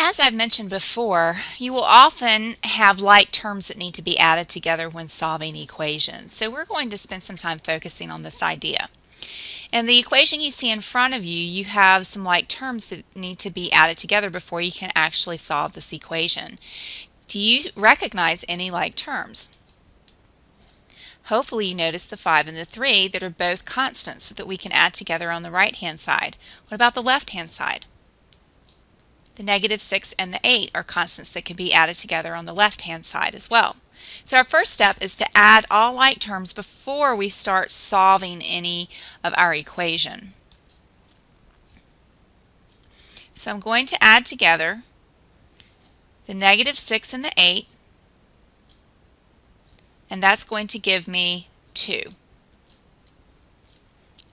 As I've mentioned before, you will often have like terms that need to be added together when solving equations. So we're going to spend some time focusing on this idea. In the equation you see in front of you, you have some like terms that need to be added together before you can actually solve this equation. Do you recognize any like terms? Hopefully you notice the 5 and the 3 that are both constants so that we can add together on the right-hand side. What about the left-hand side? The -6 and the 8 are constants that can be added together on the left-hand side as well. So our first step is to add all like terms before we start solving any of our equation. So I'm going to add together the -6 and the 8, and that's going to give me 2.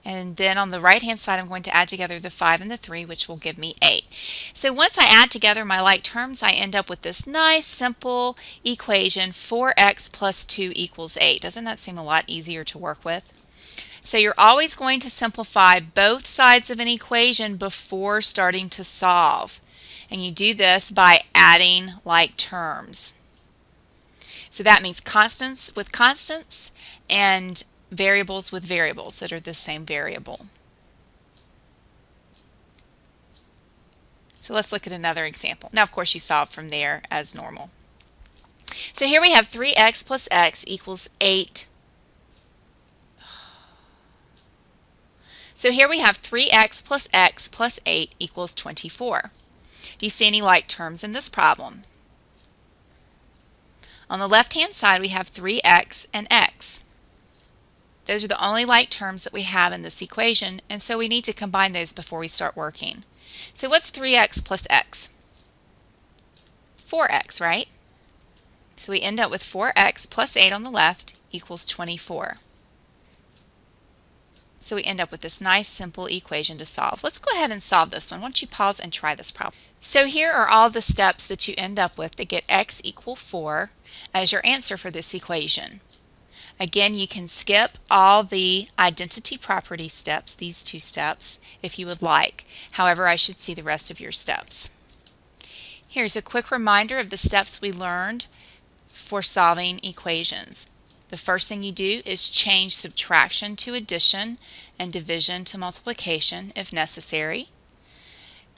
And then on the right-hand side, I'm going to add together the 5 and the 3, which will give me 8. So once I add together my like terms, I end up with this nice, simple equation, 4x plus 2 equals 8. Doesn't that seem a lot easier to work with? So you're always going to simplify both sides of an equation before starting to solve. And you do this by adding like terms. So that means constants with constants and variables with variables that are the same variable. So let's look at another example. Now, of course, you solve from there as normal. So here we have 3x plus x equals 8. So here we have 3x plus x plus 8 equals 24. Do you see any like terms in this problem? On the left-hand side, we have 3x and x. Those are the only like terms that we have in this equation, and so we need to combine those before we start working. So what's 3x plus x? 4x, right? So we end up with 4x plus 8 on the left equals 24. So we end up with this nice simple equation to solve. Let's go ahead and solve this one. Why don't you pause and try this problem. So here are all the steps that you end up with to get x equal 4 as your answer for this equation. Again, you can skip all the identity property steps, these 2 steps, if you would like. However, I should see the rest of your steps. Here's a quick reminder of the steps we learned for solving equations. The first thing you do is change subtraction to addition and division to multiplication if necessary.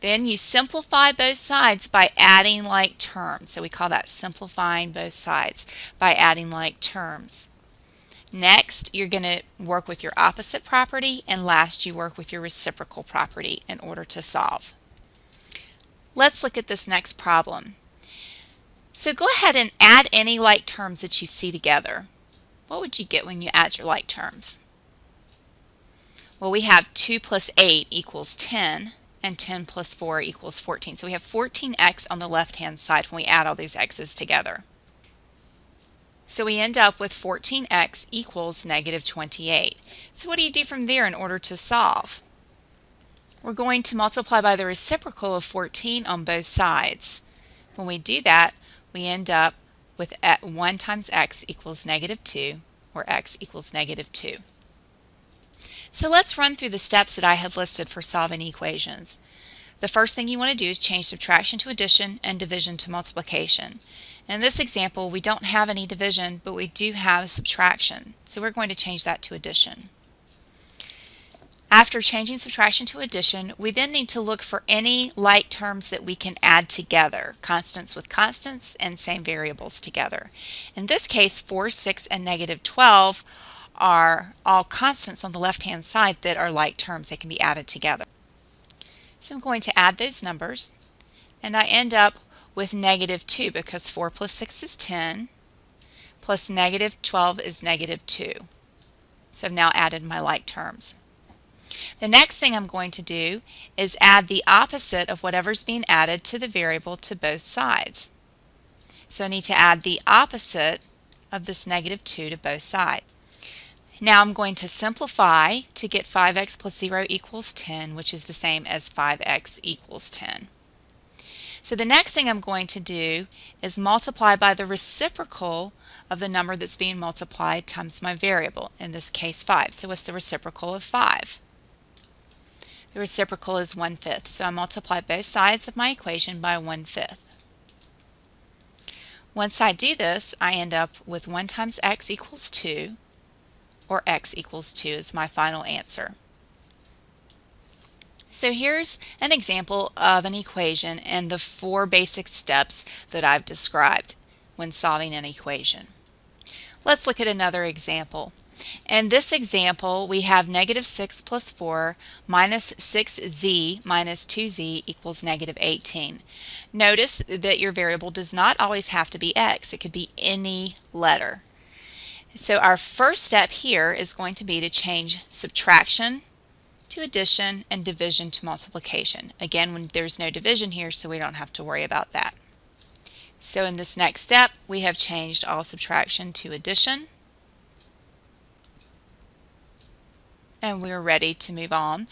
Then you simplify both sides by adding like terms. So we call that simplifying both sides by adding like terms. Next, you're going to work with your opposite property, and last you work with your reciprocal property in order to solve. Let's look at this next problem. So go ahead and add any like terms that you see together. What would you get when you add your like terms? Well, we have 2 plus 8 equals 10, and 10 plus 4 equals 14. So we have 14x on the left-hand side when we add all these x's together. So we end up with 14x equals -28. So what do you do from there in order to solve? We're going to multiply by the reciprocal of 14 on both sides. When we do that, we end up with 1 times x equals -2, or x equals -2. So let's run through the steps that I have listed for solving equations. The first thing you want to do is change subtraction to addition and division to multiplication. In this example, we don't have any division, but we do have subtraction. So we're going to change that to addition. After changing subtraction to addition, we then need to look for any like terms that we can add together, constants with constants and same variables together. In this case, 4, 6, and -12 are all constants on the left-hand side that are like terms that can be added together. So I'm going to add those numbers, and I end up with -2 because 4 plus 6 is 10, plus -12 is -2. So I've now added my like terms. The next thing I'm going to do is add the opposite of whatever's being added to the variable to both sides. So I need to add the opposite of this -2 to both sides. Now I'm going to simplify to get 5x plus 0 equals 10, which is the same as 5x equals 10. So the next thing I'm going to do is multiply by the reciprocal of the number that's being multiplied times my variable, in this case 5. So what's the reciprocal of 5? The reciprocal is 1/5. So I multiply both sides of my equation by 1/5. Once I do this, I end up with 1 times x equals 2, or x equals 2 is my final answer. So here's an example of an equation and the 4 basic steps that I've described when solving an equation. Let's look at another example. In this example, we have -6 plus 4 minus 6z minus 2z equals -18. Notice that your variable does not always have to be x. It could be any letter. So our first step here is going to be to change subtraction to addition and division to multiplication. Again, when there's no division here, so we don't have to worry about that. So in this next step, we have changed all subtraction to addition. And we're ready to move on.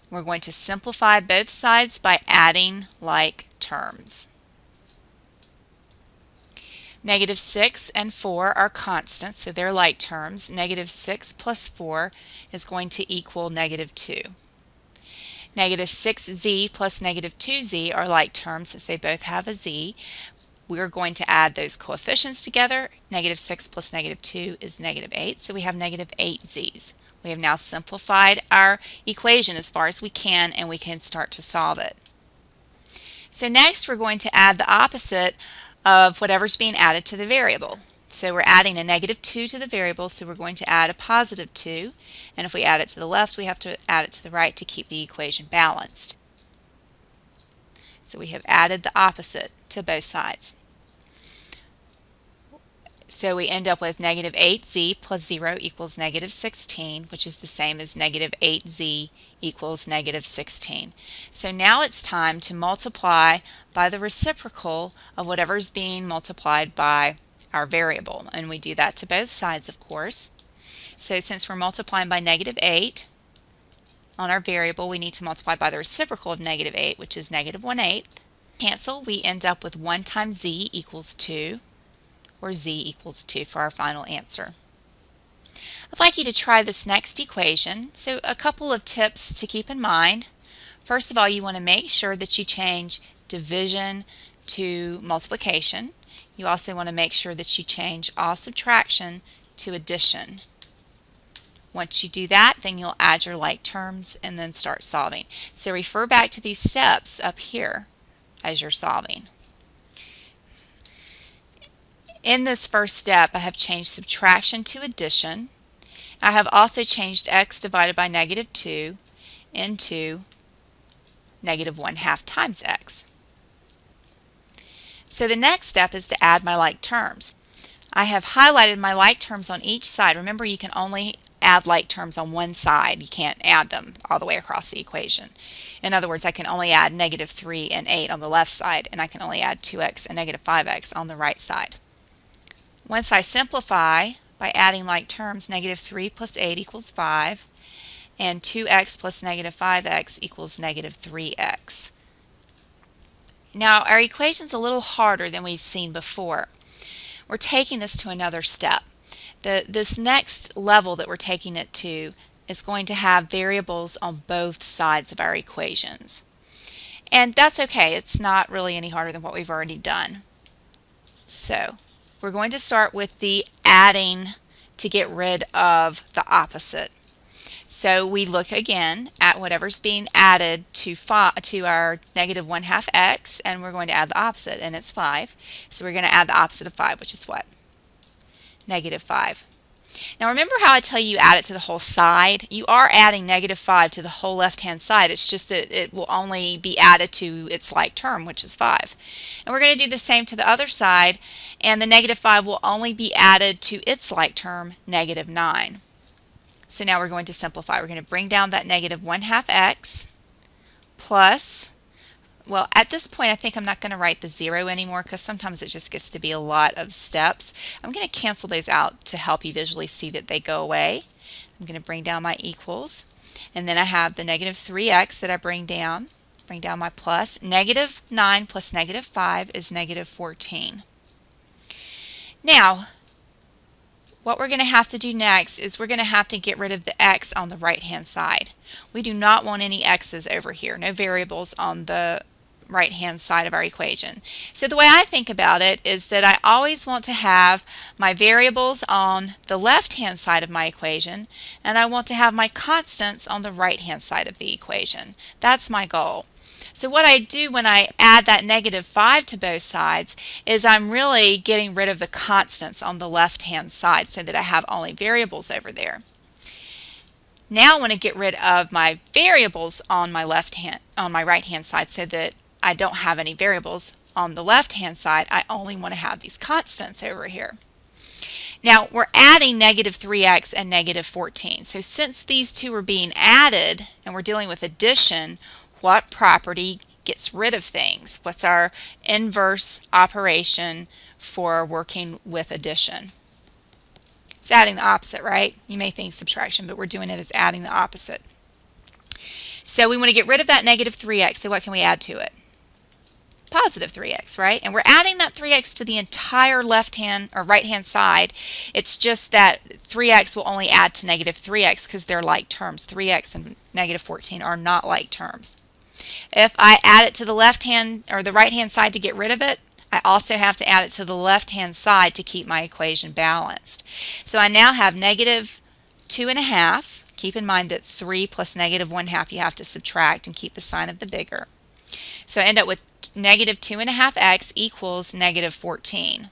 We're going to simplify both sides by adding like terms. -6 and 4 are constants, so they're like terms. -6 plus 4 is going to equal -2. -6z plus -2z are like terms since they both have a z. We're going to add those coefficients together. -6 plus -2 is -8, so we have -8z's. We have now simplified our equation as far as we can, and we can start to solve it. So next we're going to add the opposite of whatever's being added to the variable. So we're adding a -2 to the variable, so we're going to add a +2, and if we add it to the left, we have to add it to the right to keep the equation balanced. So we have added the opposite to both sides. So we end up with -8z plus 0 equals -16, which is the same as -8z equals -16. So now it's time to multiply by the reciprocal of whatever is being multiplied by our variable. And we do that to both sides, of course. So since we're multiplying by -8 on our variable, we need to multiply by the reciprocal of -8, which is -1/8. Cancel, we end up with 1 times z equals 2. Or z equals 2 for our final answer. I'd like you to try this next equation. So a couple of tips to keep in mind. First of all, you want to make sure that you change division to multiplication. You also want to make sure that you change all subtraction to addition. Once you do that, then you'll add your like terms and then start solving. So refer back to these steps up here as you're solving. In this first step, I have changed subtraction to addition. I have also changed x divided by -2 into -1/2 times x. So the next step is to add my like terms. I have highlighted my like terms on each side. Remember, you can only add like terms on one side. You can't add them all the way across the equation. In other words, I can only add -3 and 8 on the left side, and I can only add 2x and -5x on the right side. Once I simplify by adding like terms, -3 plus 8 equals 5, and 2x plus -5x equals -3x. Now our equation's a little harder than we've seen before. We're taking this to another step. This next level that we're taking it to is going to have variables on both sides of our equations. And that's okay. It's not really any harder than what we've already done. So we're going to start with the adding to get rid of the opposite. So we look again at whatever's being added to our -1/2 x, and we're going to add the opposite, and it's 5. So we're going to add the opposite of 5, which is what? -5. Now remember how I tell you add it to the whole side? You are adding -5 to the whole left-hand side. It's just that it will only be added to its like term, which is 5. And we're going to do the same to the other side, and the -5 will only be added to its like term, -9. So now we're going to simplify. We're going to bring down that -1/2 x plus, well, at this point I think I'm not going to write the 0 anymore because sometimes it just gets to be a lot of steps. I'm going to cancel those out to help you visually see that they go away. I'm going to bring down my equals, and then I have the -3x that I bring down my plus. -9 plus -5 is -14. Now, what we're going to have to do next is we're going to have to get rid of the x on the right hand side. We do not want any x's over here, no variables on the right hand side of our equation. So the way I think about it is that I always want to have my variables on the left hand side of my equation, and I want to have my constants on the right hand side of the equation. That's my goal. So what I do when I add that -5 to both sides is I'm really getting rid of the constants on the left hand side so that I have only variables over there. Now I want to get rid of my variables on my right hand side so that I don't have any variables on the left hand side. I only want to have these constants over here. Now we're adding -3x and -14. So since these two are being added and we're dealing with addition, what property gets rid of things? What's our inverse operation for working with addition? It's adding the opposite, right? You may think subtraction, but we're doing it as adding the opposite. So we want to get rid of that -3x, so what can we add to it? Positive 3x, right? And we're adding that 3x to the entire left hand or right hand side. It's just that 3x will only add to -3x because they're like terms. 3x and -14 are not like terms. If I add it to the left hand or the right hand side to get rid of it, I also have to add it to the left hand side to keep my equation balanced. So I now have -2.5. Keep in mind that 3 plus -1/2 you have to subtract and keep the sign of the bigger. So I end up with -2.5x equals -14.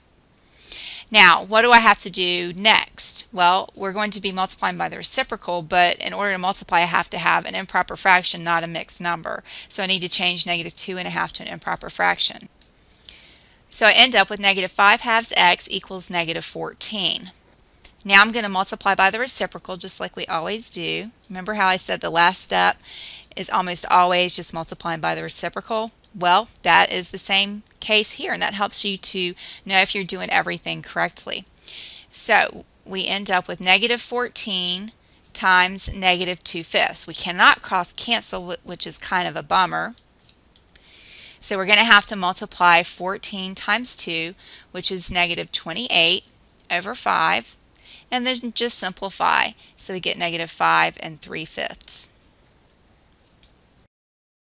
Now, what do I have to do next? Well, we're going to be multiplying by the reciprocal, but in order to multiply, I have to have an improper fraction, not a mixed number. So I need to change -2.5 to an improper fraction. So I end up with -5/2x equals -14. Now I'm going to multiply by the reciprocal just like we always do. Remember how I said the last step is almost always just multiplying by the reciprocal? Well, that is the same case here, and that helps you to know if you're doing everything correctly. So we end up with -14 times -2/5. We cannot cross cancel, which is kind of a bummer. So we're going to have to multiply 14 times 2, which is -28 over 5, and then just simplify. So we get -5 3/5.